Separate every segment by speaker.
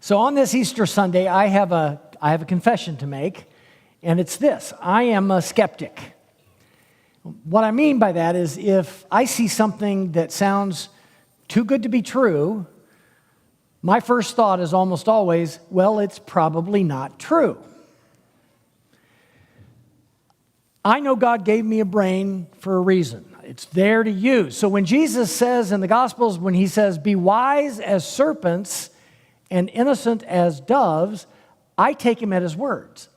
Speaker 1: So on this Easter Sunday, I have a confession to make, and it's this: I am a skeptic. What I mean by that is if I see something that sounds too good to be true, my first thought is almost always, well, it's probably not true. I know God gave me a brain for a reason. It's there to use. So when Jesus says in the Gospels, when he says, be wise as serpents and innocent as doves, I take him at his words.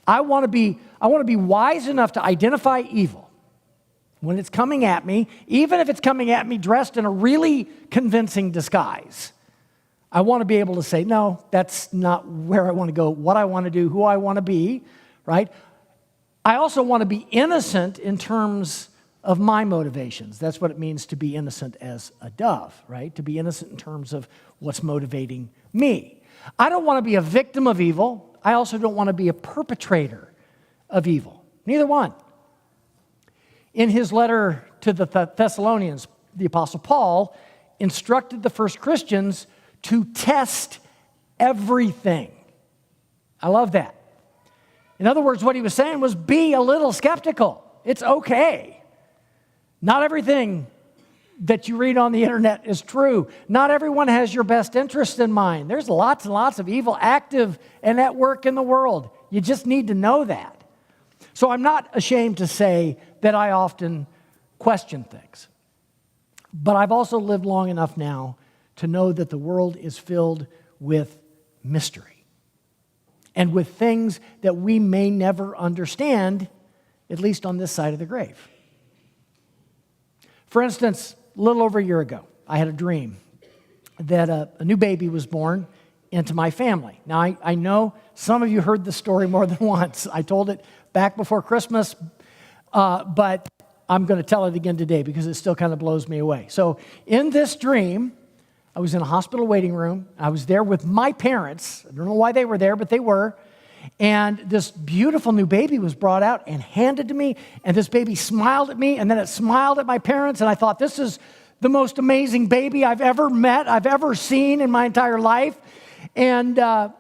Speaker 1: I want to be wise enough to identify evil when it's coming at me, even if it's coming at me dressed in a really convincing disguise. I want to be able to say, no, that's not where I want to go, what I want to do, who I want to be, right? I also want to be innocent in terms of my motivations. That's what it means to be innocent as a dove, right? To be innocent in terms of what's motivating me. I don't want to be a victim of evil. I also don't want to be a perpetrator of evil. Neither one. In his letter to the Thessalonians, the Apostle Paul instructed the first Christians to test everything. I love that. In other words, what he was saying was be a little skeptical. It's okay. Not everything that you read on the internet is true. Not everyone has your best interest in mind. There's lots and lots of evil active and at work in the world. You just need to know that. So I'm not ashamed to say that I often question things. But I've also lived long enough now to know that the world is filled with mystery and with things that we may never understand, at least on this side of the grave. For instance, a little over a year ago, I had a dream that a new baby was born into my family. Now, I know some of you heard the story more than once. I told it back before Christmas, but I'm going to tell it again today because it still kind of blows me away. So in this dream, I was in a hospital waiting room. I was there with my parents. I don't know why they were there, but they were. And this beautiful new baby was brought out and handed to me. And this baby smiled at me, and then it smiled at my parents. And I thought, this is the most amazing baby I've ever met, I've ever seen in my entire life. And I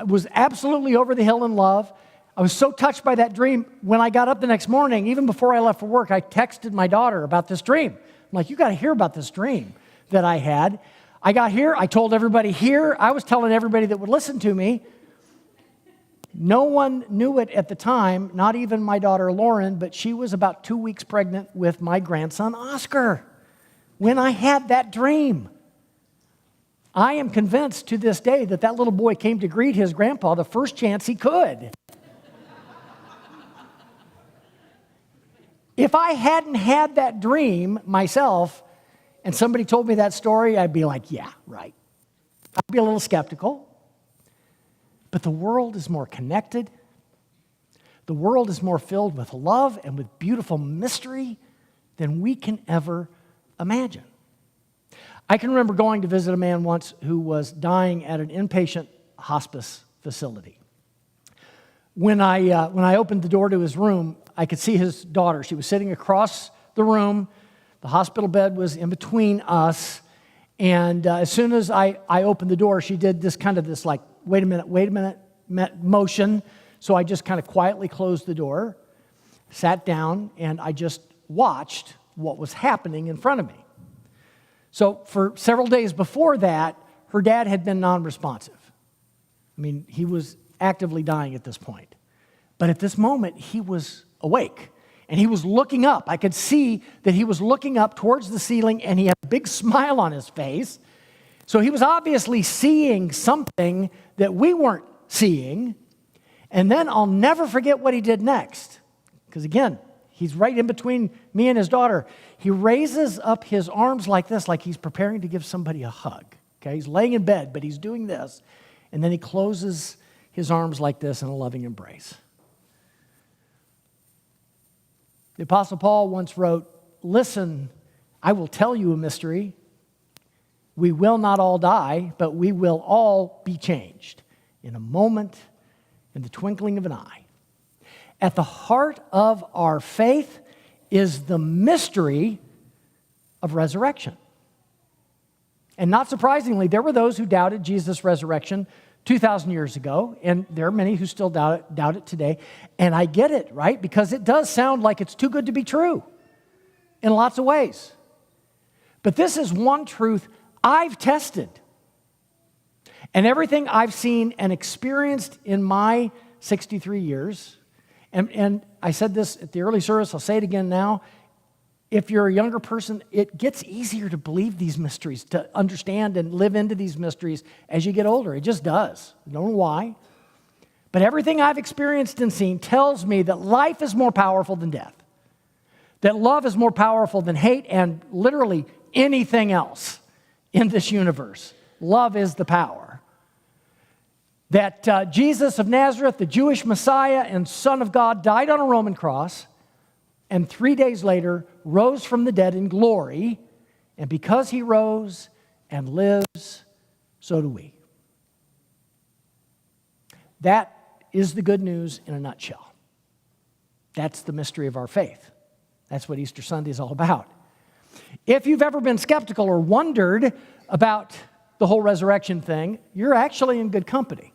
Speaker 1: was absolutely over the hill in love. I was so touched by that dream. When I got up the next morning, even before I left for work, I texted my daughter about this dream. I'm like, you got to hear about this dream that I had. I got here. I told everybody here. I was telling everybody that would listen to me. No one knew it at the time, not even my daughter Lauren, but she was about 2 weeks pregnant with my grandson Oscar when I had that dream. I am convinced to this day that that little boy came to greet his grandpa the first chance he could. If I hadn't had that dream myself and somebody told me that story, I'd be like, yeah, right. I'd be a little skeptical. But the world is more connected. The world is more filled with love and with beautiful mystery than we can ever imagine. I can remember going to visit a man once who was dying at an inpatient hospice facility. When I opened the door to his room, I could see his daughter. She was sitting across the room. The hospital bed was in between us. And as soon as I opened the door, she did this like, wait a minute motion. So I just kind of quietly closed the door, sat down, and I just watched what was happening in front of me. So for several days before that, her dad had been non-responsive. I mean, he was actively dying at this point. But at this moment, he was awake, and he was looking up. I could see that he was looking up towards the ceiling, and he had a big smile on his face. So he was obviously seeing something that we weren't seeing. And then I'll never forget what he did next. Because again, he's right in between me and his daughter. He raises up his arms like this, like he's preparing to give somebody a hug. Okay, he's laying in bed, but he's doing this. And then he closes his arms like this in a loving embrace. The Apostle Paul once wrote, listen, I will tell you a mystery. We will not all die, but we will all be changed in a moment, in the twinkling of an eye. At the heart of our faith is the mystery of resurrection. And not surprisingly, there were those who doubted Jesus' resurrection 2,000 years ago, and there are many who still doubt it today. And I get it, right? Because it does sound like it's too good to be true in lots of ways. But this is one truth I've tested. And everything I've seen and experienced in my 63 years, and I said this at the early service, I'll say it again now, if you're a younger person, it gets easier to believe these mysteries, to understand and live into these mysteries as you get older. It just does. I don't know why. But everything I've experienced and seen tells me that life is more powerful than death, that love is more powerful than hate and literally anything else in this universe. Love is the power. That Jesus of Nazareth, the Jewish Messiah and Son of God, died on a Roman cross, and 3 days later rose from the dead in glory. And because he rose and lives, so do we. That is the good news in a nutshell. That's the mystery of our faith. That's what Easter Sunday is all about. If you've ever been skeptical or wondered about the whole resurrection thing, you're actually in good company.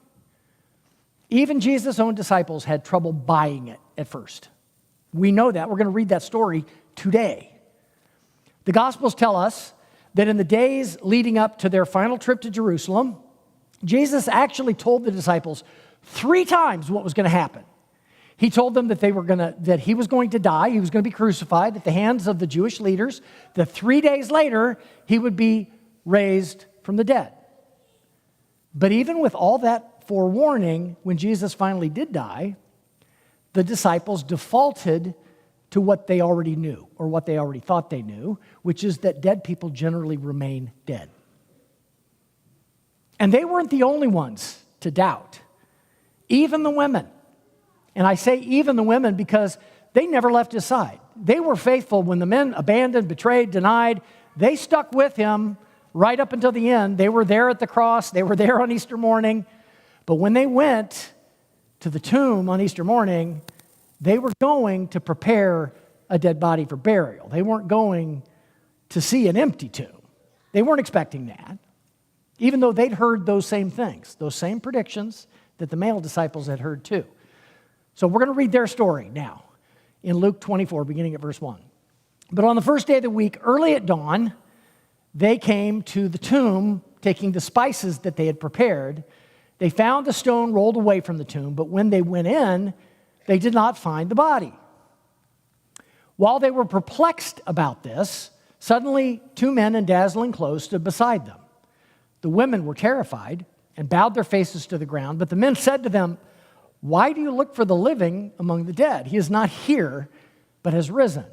Speaker 1: Even Jesus' own disciples had trouble buying it at first. We know that. We're going to read that story today. The Gospels tell us that in the days leading up to their final trip to Jerusalem, Jesus actually told the disciples 3 times what was going to happen. He told them that that he was going to die, he was going to be crucified at the hands of the Jewish leaders, that 3 days later he would be raised from the dead. But even with all that forewarning, when Jesus finally did die, the disciples defaulted to what they already knew, or what they already thought they knew, which is that dead people generally remain dead. And they weren't the only ones to doubt. Even the women. And I say even the women because they never left his side. They were faithful when the men abandoned, betrayed, denied. They stuck with him right up until the end. They were there at the cross. They were there on Easter morning. But when they went to the tomb on Easter morning, they were going to prepare a dead body for burial. They weren't going to see an empty tomb. They weren't expecting that, even though they'd heard those same things, those same predictions that the male disciples had heard too. So we're going to read their story now in Luke 24, beginning at verse 1. But on the first day of the week, early at dawn, they came to the tomb, taking the spices that they had prepared. They found the stone rolled away from the tomb, but when they went in, they did not find the body. While they were perplexed about this, suddenly 2 men in dazzling clothes stood beside them. The women were terrified and bowed their faces to the ground, but the men said to them, "Why do you look for the living among the dead? He is not here, but has risen.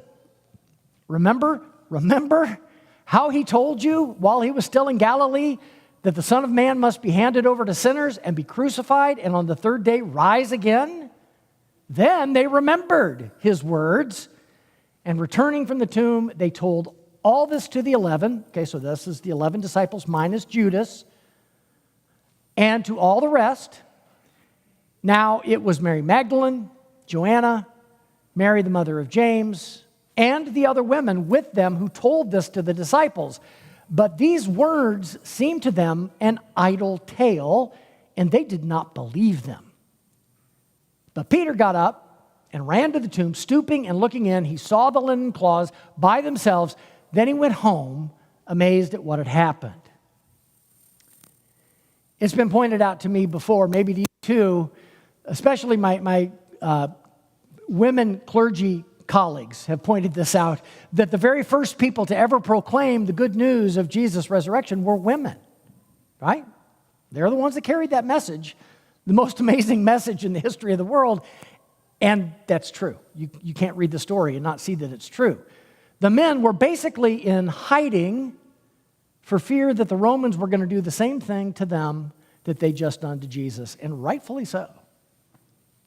Speaker 1: Remember how he told you while he was still in Galilee that the Son of Man must be handed over to sinners and be crucified and on the 3rd day rise again?" Then they remembered his words, and returning from the tomb, they told all this to the 11. Okay, so this is the 11 disciples minus Judas, and to all the rest. Now it was Mary Magdalene, Joanna, Mary the mother of James, and the other women with them who told this to the disciples. But these words seemed to them an idle tale, and they did not believe them. But Peter got up and ran to the tomb, stooping and looking in. He saw the linen cloths by themselves. Then he went home, amazed at what had happened. It's been pointed out to me before, maybe to you too, especially my women clergy colleagues have pointed this out, that the very first people to ever proclaim the good news of Jesus' resurrection were women, right? They're the ones that carried that message, the most amazing message in the history of the world, and that's true. You can't read the story and not see that it's true. The men were basically in hiding for fear that the Romans were going to do the same thing to them that they just done to Jesus, and rightfully so.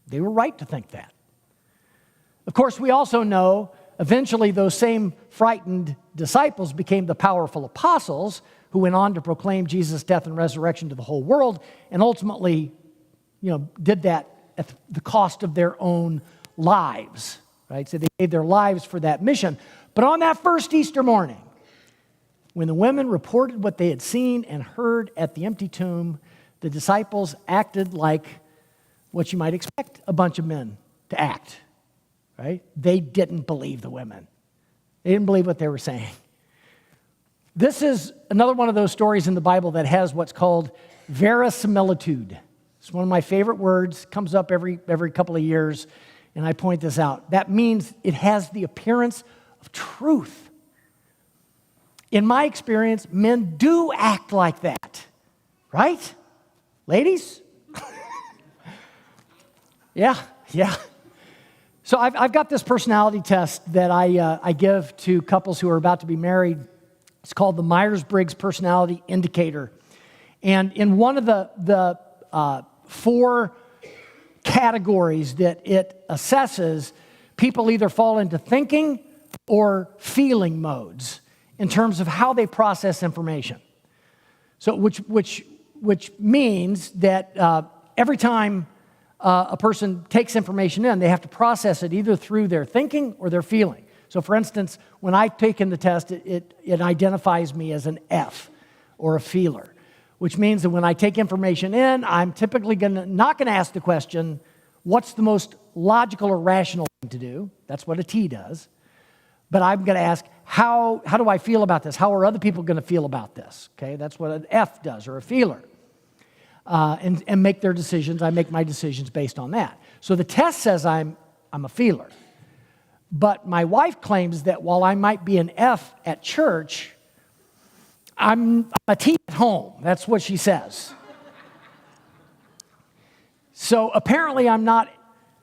Speaker 1: They were right to think that. Of course, we also know eventually those same frightened disciples became the powerful apostles who went on to proclaim Jesus' death and resurrection to the whole world, and ultimately, did that at the cost of their own lives, right? So they gave their lives for that mission. But on that first Easter morning, When the women reported what they had seen and heard at the empty tomb, the disciples acted like what you might expect a bunch of men to act, right? They didn't believe the women. They didn't believe what they were saying. This is another one of those stories in the Bible that has what's called verisimilitude. It's one of my favorite words, comes up every couple of years, and I point this out. That means it has the appearance of truth. In my experience, men do act like that, right? Ladies? Yeah. So I've got this personality test that I give to couples who are about to be married. It's called the Myers-Briggs Personality Indicator. And in one of the 4 categories that it assesses, people either fall into thinking or feeling modes in terms of how they process information. So which means that every time a person takes information in, they have to process it either through their thinking or their feeling. So for instance, when I've taken the test, it identifies me as an F or a feeler, which means that when I take information in, I'm typically not going to ask the question, what's the most logical or rational thing to do? That's what a T does. But I'm going to ask, how do I feel about this? How are other people going to feel about this? Okay, that's what an F does, or a feeler. And make their decisions. I make my decisions based on that. So the test says I'm a feeler. But my wife claims that while I might be an F at church, I'm a T at home. That's what she says. So apparently I'm not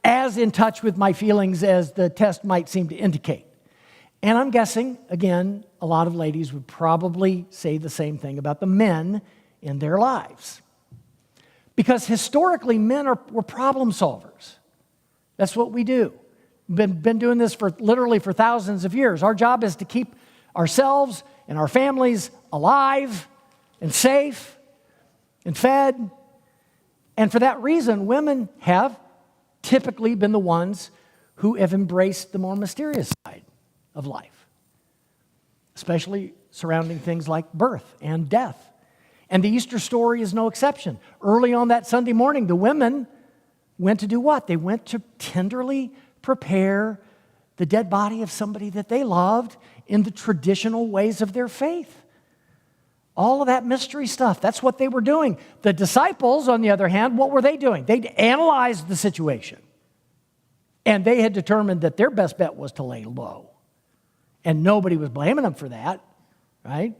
Speaker 1: as in touch with my feelings as the test might seem to indicate. And I'm guessing, again, a lot of ladies would probably say the same thing about the men in their lives. Because historically, men were problem solvers. That's what we do. Been doing this literally for thousands of years. Our job is to keep ourselves and our families alive and safe and fed. And for that reason, women have typically been the ones who have embraced the more mysterious side of life, especially surrounding things like birth and death. And the Easter story is no exception. Early on that Sunday morning, the women went to do what? They went to tenderly prepare the dead body of somebody that they loved in the traditional ways of their faith. All of that mystery stuff, that's what they were doing. The disciples, on the other hand, what were they doing? They'd analyzed the situation. And they had determined that their best bet was to lay low. And nobody was blaming them for that, right?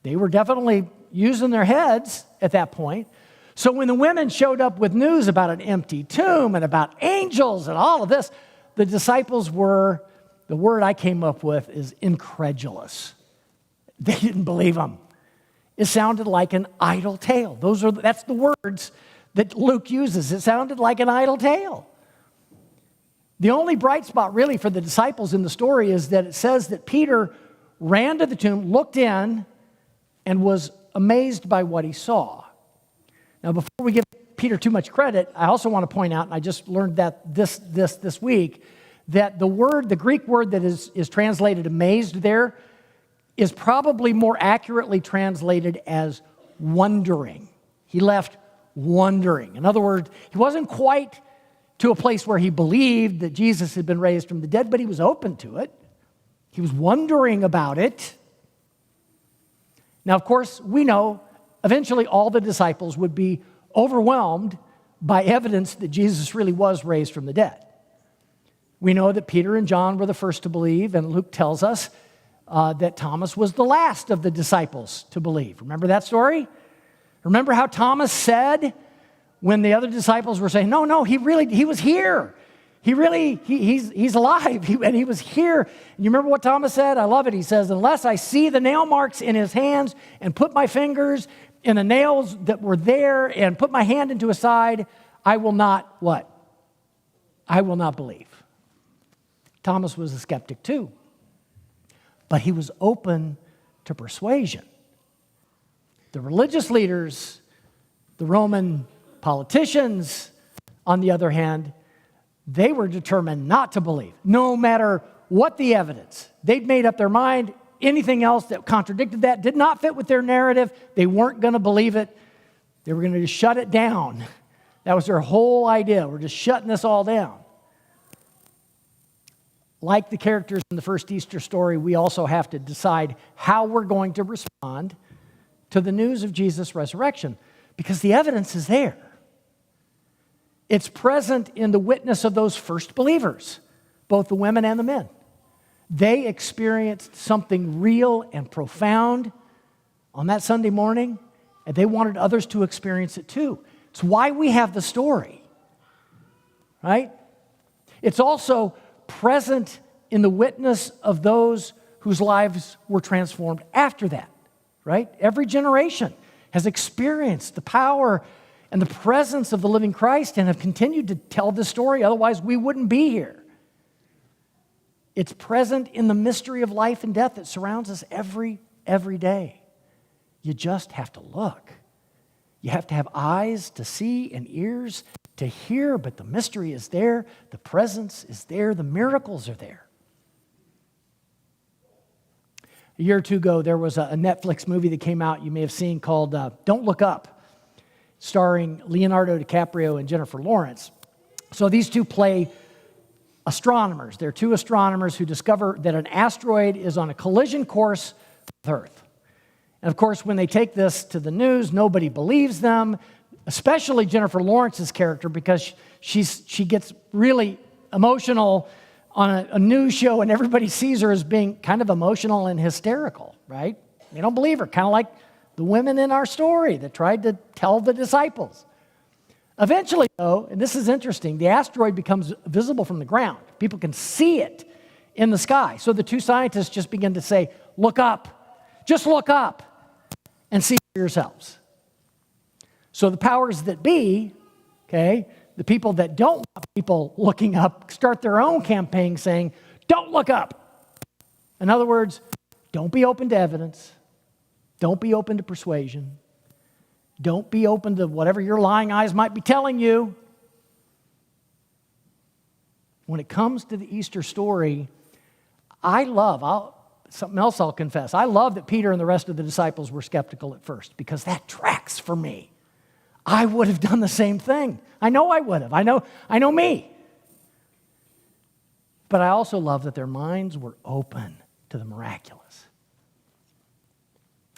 Speaker 1: They were definitely using their heads at that point. So when the women showed up with news about an empty tomb and about angels and all of this, the disciples were, the word I came up with is incredulous. They didn't believe them. It sounded like an idle tale. That's the words that Luke uses. It sounded like an idle tale. The only bright spot really for the disciples in the story is that it says that Peter ran to the tomb, looked in, and was amazed by what he saw. Now, before we give Peter too much credit, I also want to point out, and I just learned that this week, that the Greek word that is translated amazed there is probably more accurately translated as wondering. He left wondering. In other words, he wasn't quite to a place where he believed that Jesus had been raised from the dead, but he was open to it. He was wondering about it. Now, of course, we know eventually all the disciples would be overwhelmed by evidence that Jesus really was raised from the dead. We know that Peter and John were the first to believe, and Luke tells us that Thomas was the last of the disciples to believe. Remember that story? Remember how Thomas said when the other disciples were saying, no, he was here. He's alive, and he was here. And you remember what Thomas said? I love it. He says, unless I see the nail marks in his hands and put my fingers in the nails that were there and put my hand into his side, I will not what? I will not believe. Thomas was a skeptic too. But he was open to persuasion. The religious leaders, the Roman politicians, on the other hand, they were determined not to believe, no matter what the evidence. They'd made up their mind. anything else that contradicted that, did not fit with their narrative. They weren't going to believe it. They were going to just shut it down. That was their whole idea. We're just shutting this all down. Like the characters in the first Easter story, we also have to decide how we're going to respond to the news of Jesus' resurrection, because the evidence is there. It's present in the witness of those first believers, both the women and the men. They experienced something real and profound on that Sunday morning, and they wanted others to experience it too. It's why we have the story, right? It's also present in the witness of those whose lives were transformed after that, right? Every generation has experienced the power and the presence of the living Christ and have continued to tell this story. Otherwise, we wouldn't be here. It's present in the mystery of life and death that surrounds us every day. You just have to look. You have to have eyes to see and ears to hear, but the mystery is there, the presence is there, the miracles are there. A year or two ago, there was a Netflix movie that came out you may have seen called Don't Look Up, starring Leonardo DiCaprio and Jennifer Lawrence. So these two play astronomers. They're two astronomers who discover that an asteroid is on a collision course with Earth. And of course, when they take this to the news, nobody believes them, especially Jennifer Lawrence's character, because she gets really emotional on a news show, and everybody sees her as being kind of emotional and hysterical, right? They don't believe her, kind of like the women in our story that tried to tell the disciples. Eventually, though, and this is interesting, the asteroid becomes visible from the ground. People can see it in the sky. So the two scientists just begin to say, look up, just look up and see for yourselves. So the powers that be, okay, the people that don't want people looking up, start their own campaign saying, don't look up. In other words, don't be open to evidence. Don't be open to persuasion. Don't be open to whatever your lying eyes might be telling you. When it comes to the Easter story, something else I'll confess. I love that Peter and the rest of the disciples were skeptical at first, because that tracks for me. I would have done the same thing. I know I would have. I know me. But I also love that their minds were open to the miraculous.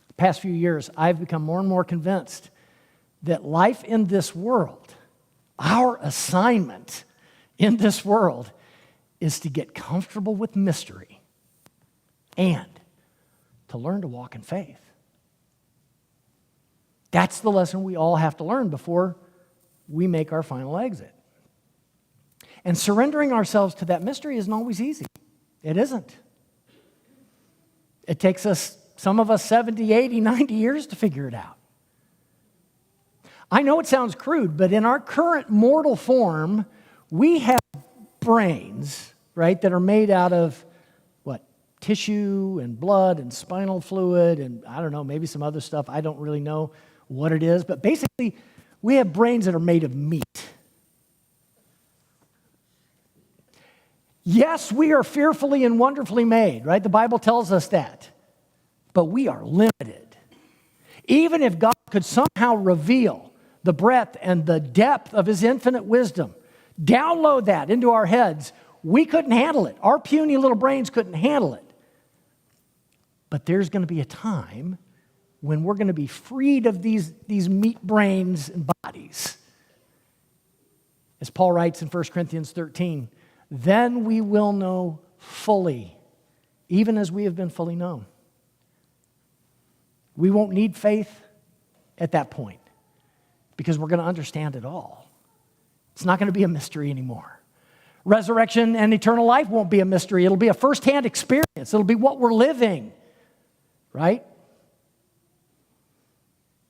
Speaker 1: The past few years, I've become more and more convinced that life in this world, our assignment in this world, is to get comfortable with mystery and to learn to walk in faith. That's the lesson we all have to learn before we make our final exit. And surrendering ourselves to that mystery isn't always easy. It isn't. It takes us, some of us, 70, 80, 90 years to figure it out. I know it sounds crude, but in our current mortal form, we have brains, right, that are made out of tissue and blood and spinal fluid and I don't know, maybe some other stuff. I don't really know what it is, but basically we have brains that are made of meat. Yes, we are fearfully and wonderfully made, right? The Bible tells us that. But we are limited. Even if God could somehow reveal the breadth and the depth of his infinite wisdom, download that into our heads, we couldn't handle it. Our puny little brains couldn't handle it. But there's going to be a time when we're going to be freed of these meat brains and bodies. As Paul writes in 1 Corinthians 13, then we will know fully, even as we have been fully known. We won't need faith at that point because we're going to understand it all. It's not going to be a mystery anymore. Resurrection and eternal life won't be a mystery. It'll be a firsthand experience. It'll be what we're living, right?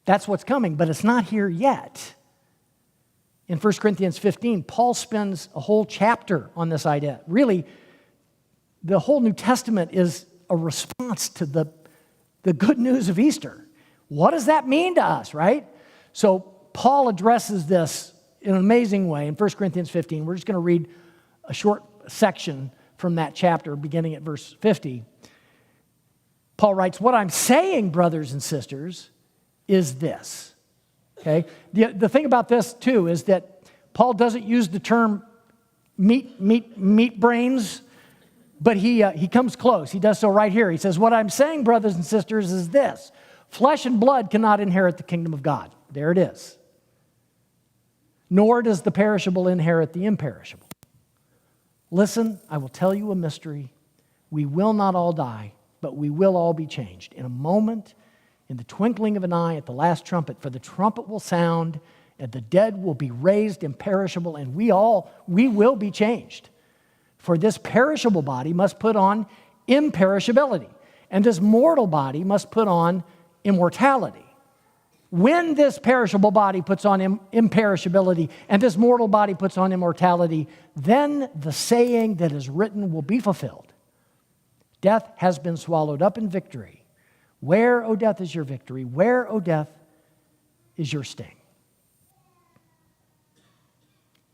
Speaker 1: That's what's coming, but it's not here yet. In 1 Corinthians 15, Paul spends a whole chapter on this idea. Really, the whole New Testament is a response to the good news of Easter. What does that mean to us, right? So Paul addresses this in an amazing way in 1 Corinthians 15. We're just going to read a short section from that chapter beginning at verse 50. Paul writes, what I'm saying, brothers and sisters, is this. Okay? The thing about this, too, is that Paul doesn't use the term meat brains, but he comes close. He does so right here. He says, what I'm saying, brothers and sisters, is this. Flesh and blood cannot inherit the kingdom of God. There it is. Nor does the perishable inherit the imperishable. Listen, I will tell you a mystery. We will not all die, but we will all be changed. In a moment, in the twinkling of an eye, at the last trumpet, for the trumpet will sound, and the dead will be raised imperishable, and we will be changed. For this perishable body must put on imperishability, and this mortal body must put on immortality. When this perishable body puts on imperishability and this mortal body puts on immortality, then the saying that is written will be fulfilled. Death has been swallowed up in victory. Where, O death, is your victory? Where, O death, is your sting?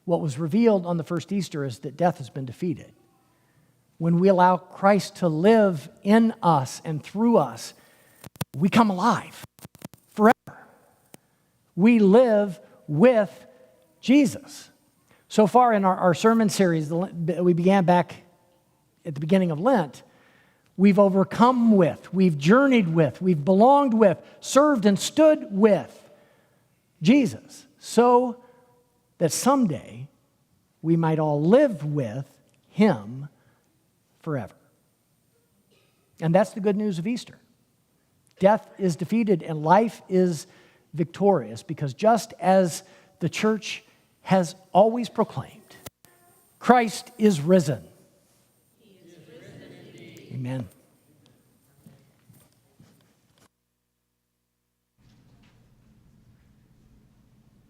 Speaker 1: What was revealed on the first Easter is that death has been defeated. When we allow Christ to live in us and through us, we come alive forever. We live with Jesus. So far in our sermon series that we began back at the beginning of Lent, we've overcome with, we've journeyed with, we've belonged with, served and stood with Jesus, so that someday we might all live with him forever. And that's the good news of Easter. Death is defeated and life is victorious, because just as the church has always proclaimed, Christ is risen. He is risen indeed. Amen.